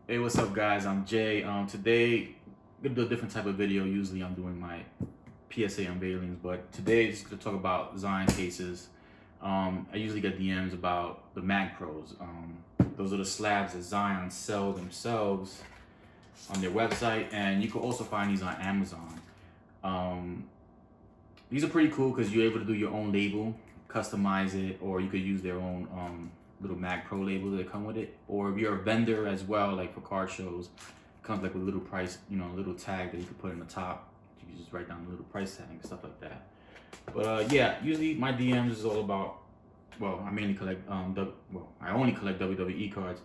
Hey, what's up, guys? I'm Jay. Today, I'm gonna do a different type of video. Usually, I'm doing my PSA unveilings, but today is to talk about Zion cases. I usually get DMs about the Magpros. Those are the slabs that Zion sell themselves on their website, and you can also find these on Amazon. Um, these are pretty cool because you're able to do your own label, customize it, or you could use their own little Magpro label that come with it. Or if you're a vendor as well, like for car shows, it comes like with a little price, a little tag that you can put in the top. You can just write down the little price tag and stuff like that. But yeah, usually my DMs is all about, well, I mainly collect, I only collect WWE cards.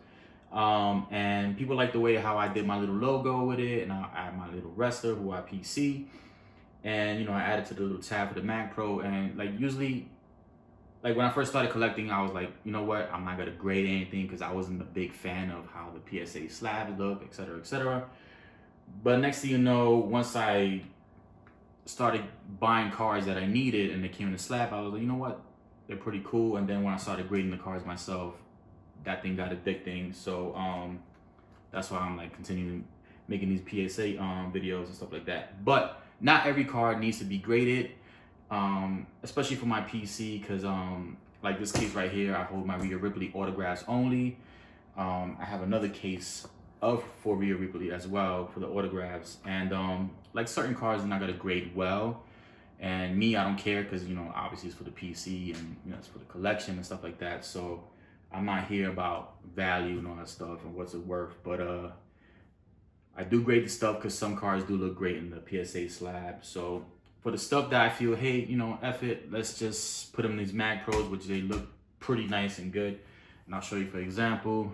And people like the way how I did my little logo with it, and I add my little wrestler who I PC. And I added to the little tab for the Magpro, and like usually, like when I first started collecting, I was like, you know what, I'm not gonna grade anything because I wasn't a big fan of how the PSA slabs look, etc., etc. But next thing you know, once I started buying cards that I needed and they came in the slab, I was like, you know what, they're pretty cool. And then when I started grading the cards myself, that thing got addicting. So that's why I'm like continuing making these PSA videos and stuff like that. But not every card needs to be graded, especially for my PC, because like this case right here, I hold my Rhea Ripley autographs only. I have another case for Rhea Ripley as well for the autographs, and like certain cards are not gonna grade well. And me, I don't care because obviously it's for the PC and it's for the collection and stuff like that. So I'm not here about value and all that stuff and what's it worth, but I do grade the stuff because some cards do look great in the PSA slab. So for the stuff that I feel, hey, F it, let's just put them in these Magpros, which they look pretty nice and good. And I'll show you, for example,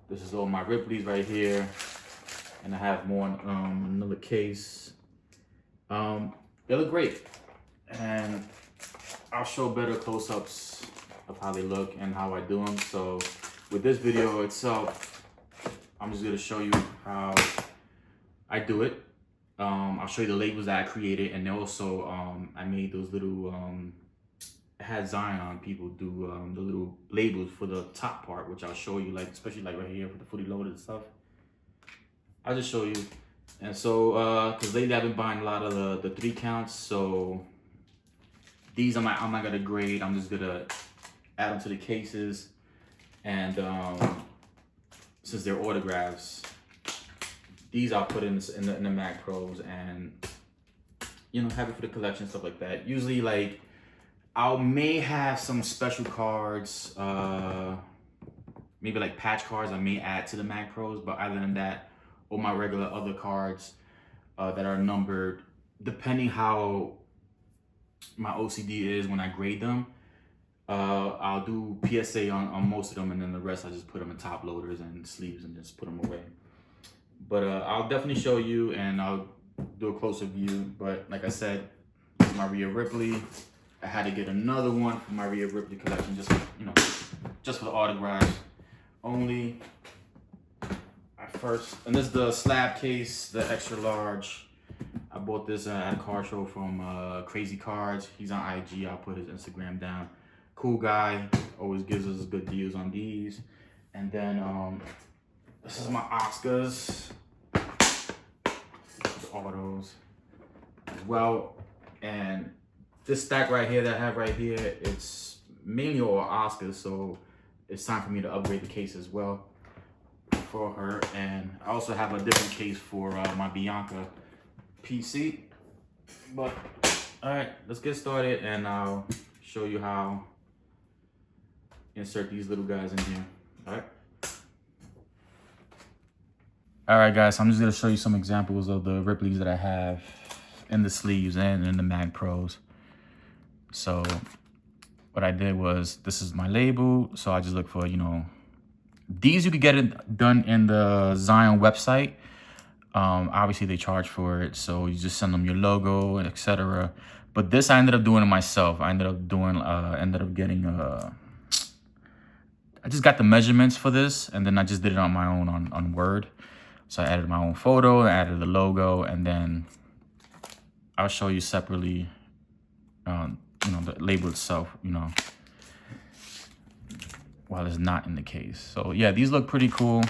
this is all my Ripleys right here. And I have more in another case. They look great. And I'll show better close-ups of how they look and how I do them. So with this video itself, I'm just gonna show you how I do it. I'll show you the labels that I created, and then also I made those little it had Zion people do the little labels for the top part, which I'll show you, like especially like right here for the fully loaded stuff. I'll just show you. And so because lately I've been buying a lot of the 3 counts, so these I'm not gonna grade. I'm just gonna add them to the cases, and since they're autographs, these I'll put in the Magpros and have it for the collection, stuff like that. Usually, like I may have some special cards, maybe like patch cards I may add to the Magpros, but other than that, all my regular other cards that are numbered, depending how my OCD is when I grade them, I'll do PSA on most of them, and then the rest I just put them in top loaders and sleeves and just put them away. But I'll definitely show you, and I'll do a closer view. But like I said, this is my Rhea Ripley. I had to get another one for my Rhea Ripley collection, just for the autographs only. And this is the slab case, the extra large. I bought this at a car show from Crazy Cards. He's on IG. I'll put his Instagram down. Cool guy, always gives us good deals on these. And then this is my Oscars, the autos as well. And this stack right here that I have right here, it's mainly all Oscars, so it's time for me to upgrade the case as well for her. And I also have a different case for my Bianca PC. But all right, let's get started, and I'll show you how insert these little guys in here. All right, guys, so I'm just gonna show you some examples of the Ripleys that I have in the sleeves and in the Magpros. So what I did was, this is my label, so I just look for these. You could get it done in the Zion website. Obviously they charge for it, so you just send them your logo and etc. But this I ended up doing it myself. I ended up getting I just got the measurements for this, and then I just did it on my own on Word. So I added my own photo, I added the logo, and then I'll show you separately the label itself, while it's not in the case. So yeah, these look pretty cool.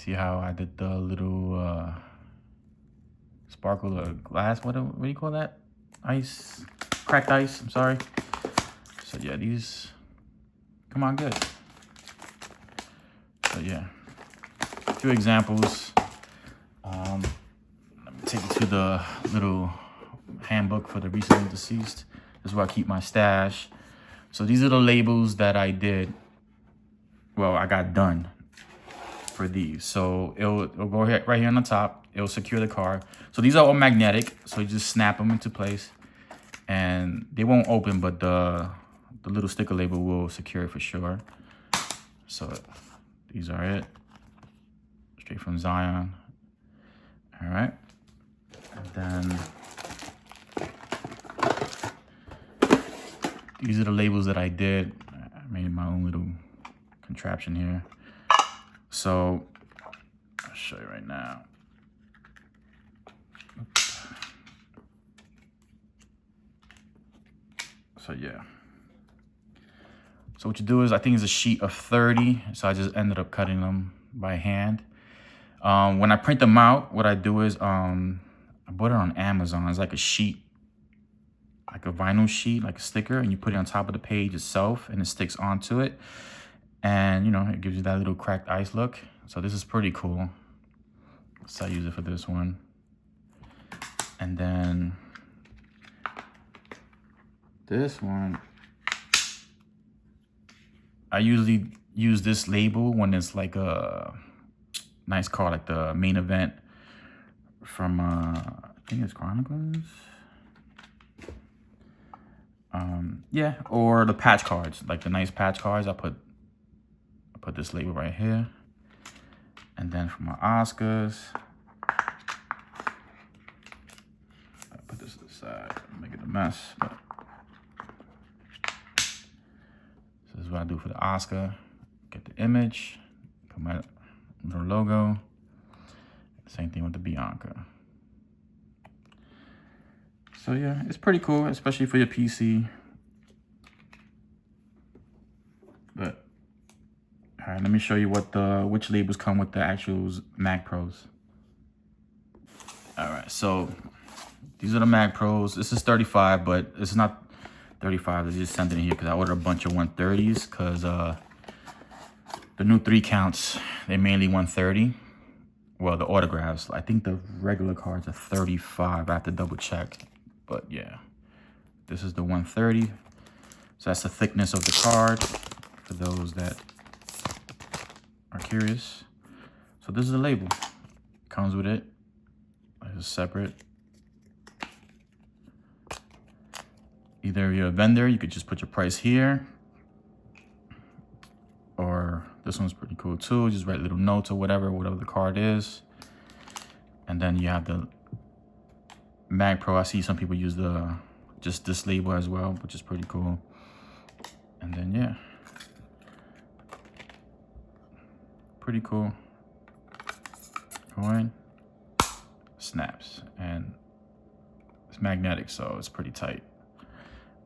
See how I did the little sparkle glass, what do you call that? Ice, cracked ice, I'm sorry. So yeah, these come out good. So yeah, a few examples. Let me take you to the little handbook for the recently deceased. This is where I keep my stash. So these are the labels that I did. Well, I got done for these. So it'll go right here on the top. It'll secure the card. So these are all magnetic. So you just snap them into place, and they won't open, but the little sticker label will secure it for sure. So these are it. Straight from Zion. All right. And then these are the labels that I did. I made my own little contraption here. So I'll show you right now. Oops. So yeah. So what you do is, I think it's a sheet of 30. So I just ended up cutting them by hand. When I print them out, what I do is I bought it on Amazon. It's like a sheet, like a vinyl sheet, like a sticker, and you put it on top of the page itself, and it sticks onto it. And you know, it gives you that little cracked ice look. So this is pretty cool. So I use it for this one. And then this one, I usually use this label when it's like a nice card, like the main event from I think it's Chronicles. Yeah, or the patch cards, like the nice patch cards. I put this label right here. And then for my Oscars, I put this to the side, make it a mess. But so this is what I do for the Oscar. Get the image, put my little logo. Same thing with the Bianca. So yeah, it's pretty cool, especially for your PC. But all right, let me show you which labels come with the actual Magpros. All right, so these are the Magpros. This is 35, but it's not 35. They just sent it in here because I ordered a bunch of 130s because the new 3 counts, they're mainly 130. Well, the autographs, I think the regular cards are 35. I have to double check, but yeah, this is the 130. So that's the thickness of the card for those that are curious. So this is the label. Comes with it. It's separate. Either you're a vendor, you could just put your price here. Or this one's pretty cool too. Just write little notes or whatever the card is. And then you have the Magpro. I see some people use just this label as well, which is pretty cool. And then yeah. Pretty cool. Coin. Snaps. And it's magnetic, so it's pretty tight.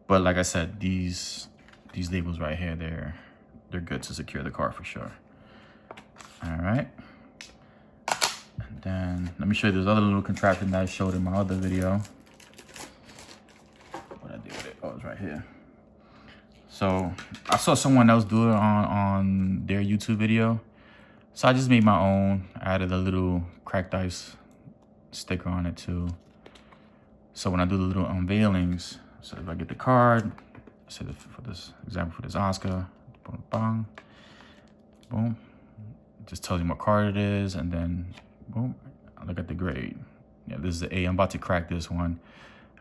But like I said, these labels right here, they're good to secure the card for sure. All right. And then let me show you this other little contraption that I showed in my other video. What I do with it? Oh, it's right here. So I saw someone else do it on their YouTube video. So I just made my own. I added a little cracked ice sticker on it too. So when I do the little unveilings, so if I get the card, say for this example, for this Oscar, boom, bang, boom. It just tells you what card it is, and then boom, I look at the grade. Yeah, this is an A. I'm about to crack this one.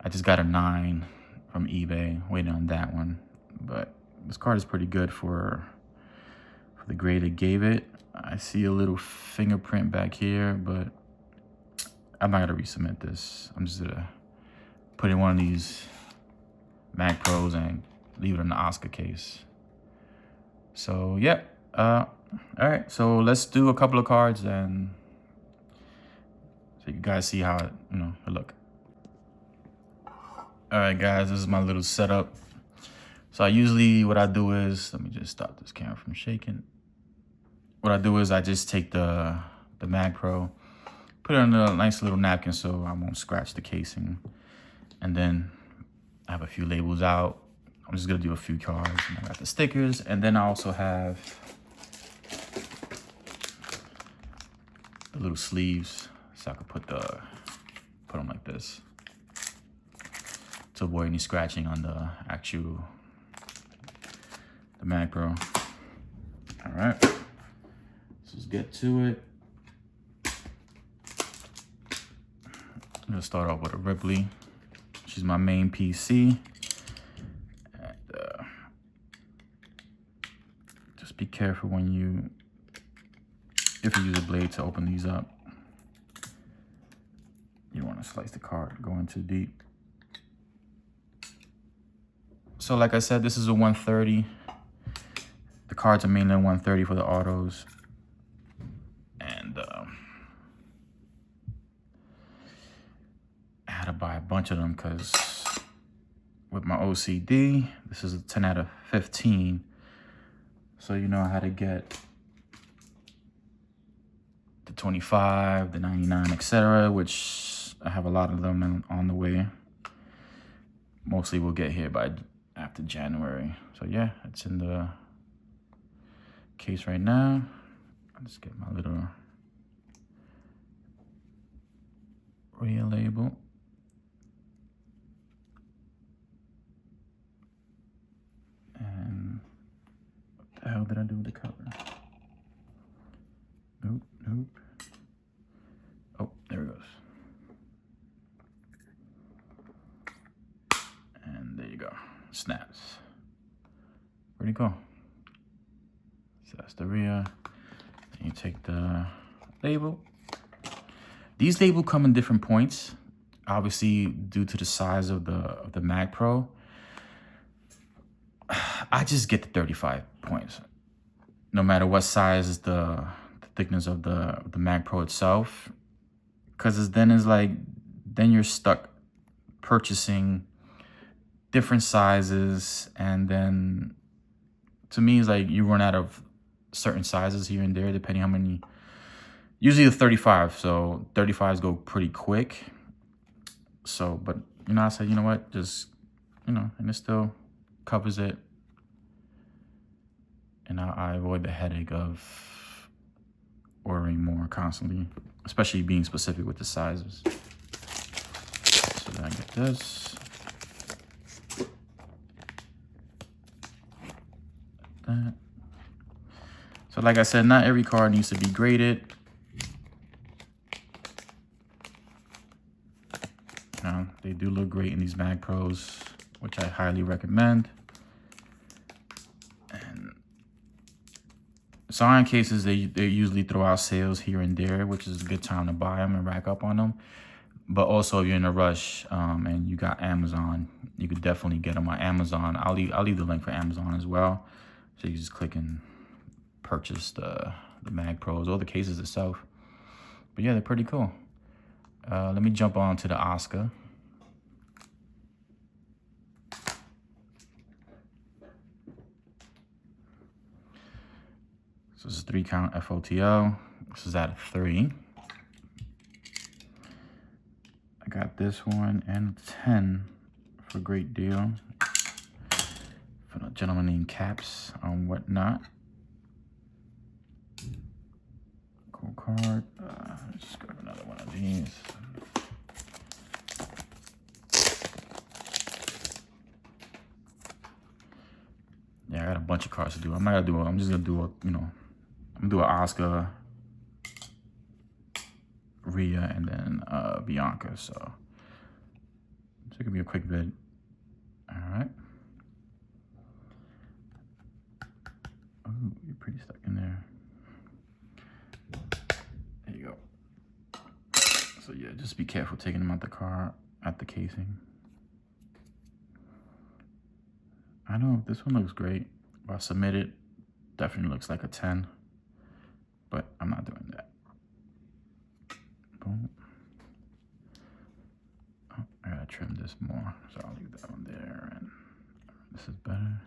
I just got a 9 from eBay, waiting on that one. But this card is pretty good for the grade it gave it. I see a little fingerprint back here, but I'm not gonna resubmit this. I'm just gonna put in one of these Magpros and leave it in the Oscar case. So yeah, all right. So let's do a couple of cards and so you guys see how it look. All right, guys, this is my little setup. So what I do is, let me just stop this camera from shaking. What I do is I just take the the Magpro. Put it on a nice little napkin so I won't scratch the casing. And then I have a few labels out. I'm just gonna do a few cards. And I got the stickers, and then I also have the little sleeves, so I could put them like this to avoid any scratching on the Magpro. All right, let's get to it. I'm gonna start off with a Ripley. She's my main PC. And just be careful if you use a blade to open these up. You don't want to slice the card going too deep. So like I said, this is a 130. The cards are mainly 130 for the autos. And I had to buy a bunch of them because with my OCD, this is a 10 out of 15. So you know I had to get the 25, the 99, etc., which I have a lot of them on the way. Mostly will get here by after January. So yeah, it's in the case right now. I'll just get my little real label. And what the hell did I do with the cover? Nope. Oh, there it goes. And there you go. Snaps. Pretty cool. So that's the rear. And you take the label. These labels come in different points, obviously due to the size of the Magpro. I just get the 35 points, no matter what size is the thickness of the Magpro itself, because then you're stuck purchasing different sizes, and then to me it's like you run out of certain sizes here and there depending how many. Usually the 35, so 35s go pretty quick. So, but you know, I said, you know what, just, you know, and it still covers it, and I avoid the headache of ordering more constantly, especially being specific with the sizes. So then I get this. That. So like I said, not every card needs to be graded. They do look great in these Magpros, which I highly recommend. And Zion cases, they usually throw out sales here and there, which is a good time to buy them and rack up on them. But also, if you're in a rush and you got Amazon, you could definitely get them on Amazon. I'll leave the link for Amazon as well, so you just click and purchase the Magpros or the cases itself. But yeah, they're pretty cool. Let me jump on to the Asuka. So this is 3-count FOTO. This is at 3. I got this one and 10 for a great deal. For a gentleman named Caps on Whatnot. Cool card. Let's just grab another one of these. Yeah, I got a bunch of cards to do. I'm just gonna do I'm gonna do an Asuka, Rhea, and then Bianca. So it's gonna be a quick vid. All right. Oh, you're pretty stuck in there. There you go. So yeah, just be careful taking them out the car, out the casing. I know this one looks great. If I submit it, definitely looks like a 10, but I'm not doing that. Boom. Oh, I gotta trim this more, so I'll leave that one there, and this is better.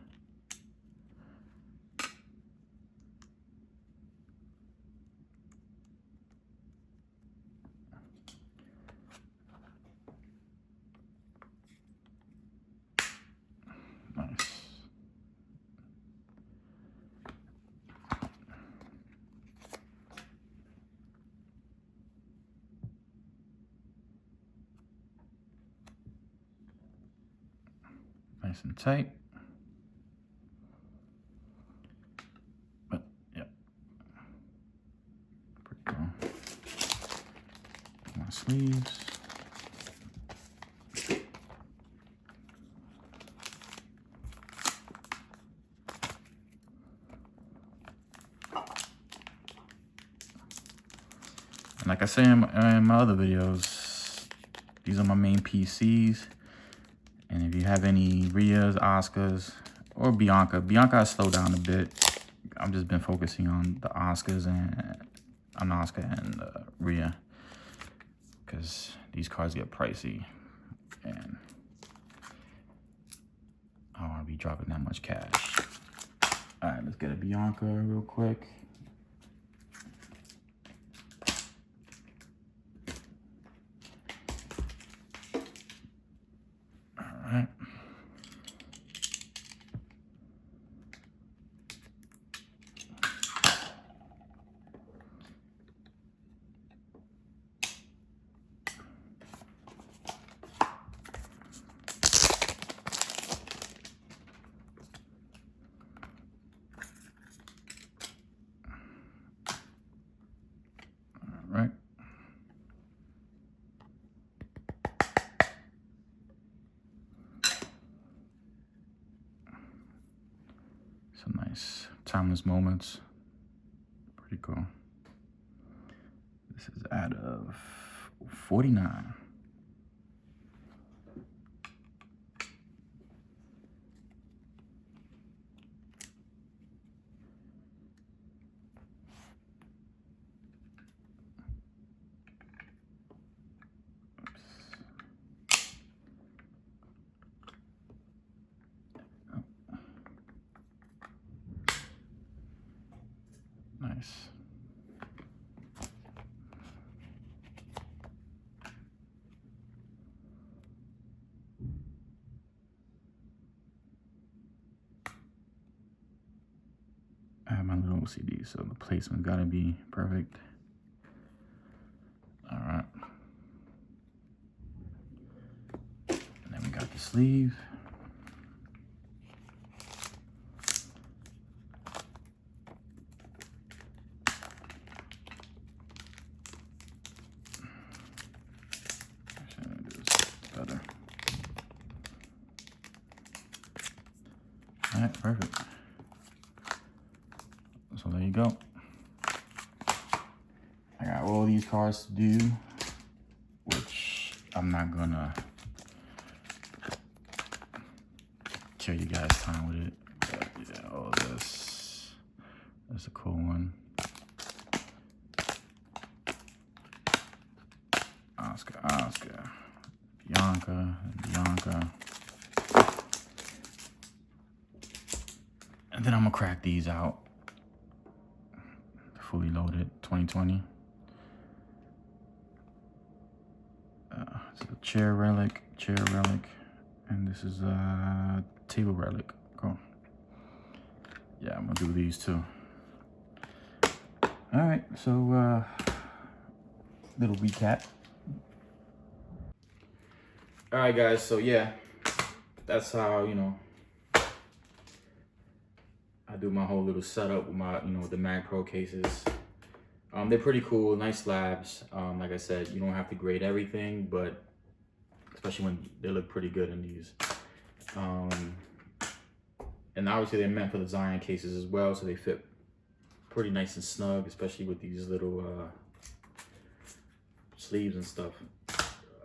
Nice and tight. But yep, pretty cool. My sleeves. And like I say in my other videos, these are my main PCs. And if you have any Rheas, Asukas, or Bianca I slowed down a bit. I've just been focusing on the Asukas and Rhea, because these cards get pricey, and I don't want to be dropping that much cash. All right, let's get a Bianca real quick. All right. Right. Some nice timeless moments. Pretty cool. This is out of 49. Nice. I have my little OCD, so the placement's gotta be perfect. All right. And then we got the sleeve. Better. All right, perfect. So there you go. I got all these cards to do, which I'm not gonna kill you guys time with it. But yeah, all this. That's a cool one. Asuka. Bianca. And then I'm gonna crack these out. Fully loaded 2020. It's a chair relic, and this is a table relic. Cool. Yeah, I'm gonna do these too. All right, so little recap. All right, guys, so yeah, that's how, you know, I do my whole little setup with my, the Magpro cases. They're pretty cool, nice slabs. Like I said, you don't have to grade everything, but especially when they look pretty good in these. And obviously they're meant for the Zion cases as well, so they fit pretty nice and snug, especially with these little sleeves and stuff.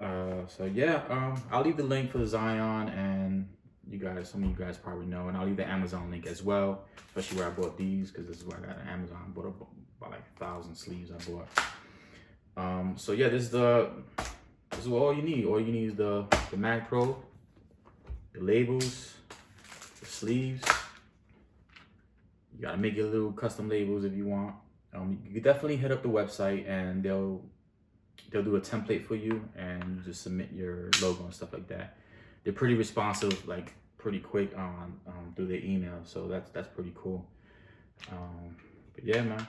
So yeah, I'll leave the link for the Zion, and some of you guys probably know, and I'll leave the Amazon link as well, especially where I bought these, because this is where I got an Amazon. I bought about like 1,000 sleeves I bought. So yeah, this is all you need. All you need is the Magpro, the labels, the sleeves. You gotta make your little custom labels if you want. You can definitely hit up the website, and they'll do a template for you, and you just submit your logo and stuff like that. They're pretty responsive, like pretty quick on through their email, so that's pretty cool. But yeah, man,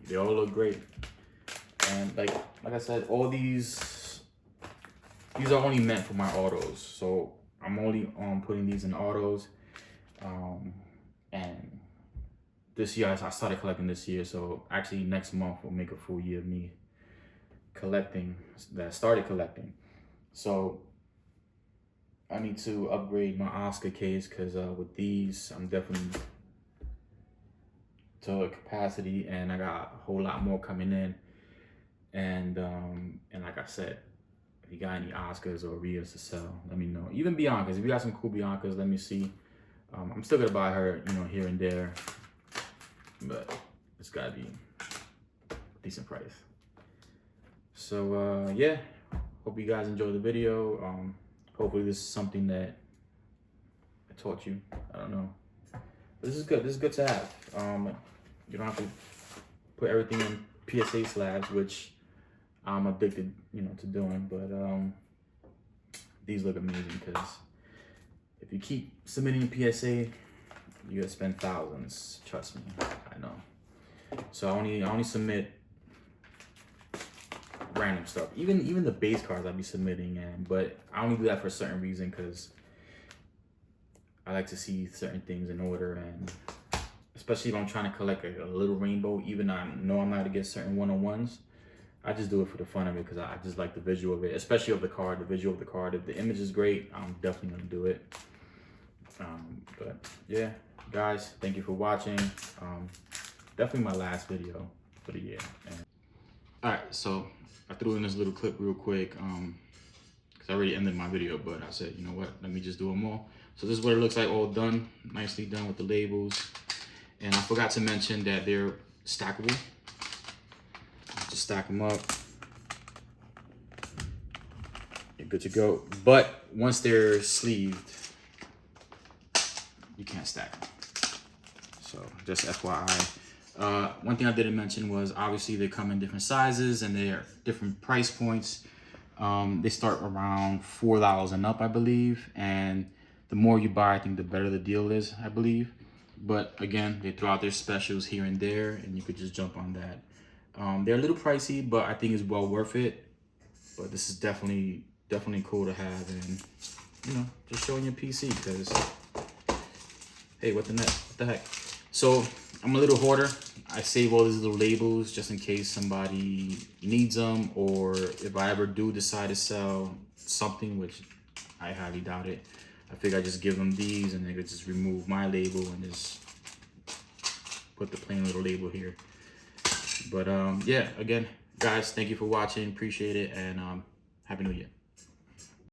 they all look great. And like I said, all these are only meant for my autos. So I'm only putting these in autos, and this year I started collecting this year, so actually next month will make a full year of me collecting, that started collecting. So I need to upgrade my asuka case, because with these I'm definitely to capacity, and I got a whole lot more coming in. And like I said, if you got any Oscars or Rias to sell, let me know. Even Biancas, if you got some cool Biancas, let me see. I'm still gonna buy her, you know, here and there, but it's gotta be a decent price. So yeah, hope you guys enjoyed the video. Hopefully this is something that I taught you. I don't know. But this is good. This is good to have. You don't have to put everything in PSA slabs, which I'm addicted, you know, to doing. But these look amazing, because if you keep submitting a PSA, you're gonna spend thousands. Trust me, I know. So I only submit random stuff. Even the base cards I'll be submitting, but I only do that for a certain reason, because I like to see certain things in order, and especially if I'm trying to collect a little rainbow, even I know I'm not gonna get certain one-on-ones. I just do it for the fun of it, because I just like the visual of it, especially of the card, the visual of the card. If the image is great, I'm definitely gonna do it. But yeah, guys, thank you for watching. Definitely my last video for the year. All right, so I threw in this little clip real quick, because I already ended my video, but I said, you know what, let me just do them all. So this is what it looks like, all done, nicely done with the labels. And I forgot to mention that they're stackable. Just stack them up. You're good to go. But once they're sleeved, you can't stack them. So just FYI. One thing I didn't mention was obviously they come in different sizes and they're different price points. They start around $4 and up, I believe. And the more you buy, I think the better the deal is, I believe. But again, they throw out their specials here and there, and you could just jump on that. They're a little pricey, but I think it's well worth it. But this is definitely cool to have, and you know, just showing your PC, because hey, what the heck? So I'm a little hoarder. I save all these little labels just in case somebody needs them, or if I ever do decide to sell something, which I highly doubt it. I figure I just give them these, and they could just remove my label and just put the plain little label here. But yeah, again, guys, thank you for watching. Appreciate it, and Happy New Year.